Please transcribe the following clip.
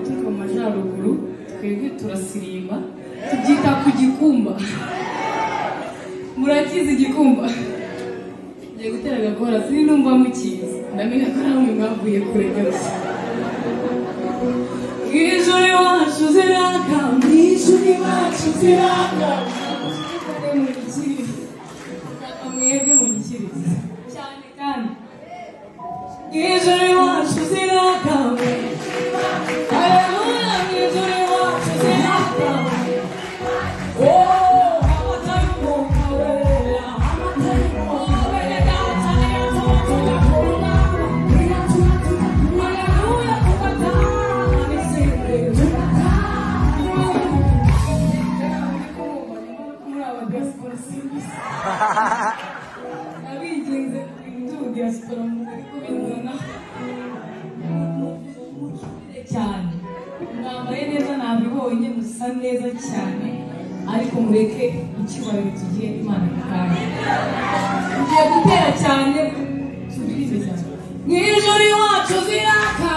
tuko majaruguru twebwe turasirimba tubyita ku gikumba murakiza igikumba ngiye gutera agakora sinumva mukiza ndamenya ko namwe mwavuye kure rwose ijuru iwacu ziraka ijuru iwacu ziraka mwebwe mugikiriza cyane kandi ijuru iwacu ziraka haleluya ijuru iwacu ziraka abigenze ibintu diaspora muri kubizana cyane mwambaye neza nabibonye musa neza cyane ariko mureke icyubahiro tugiye Imana kandi ngiye gutera cyane turize cyane n'ijuru iwacu ziraka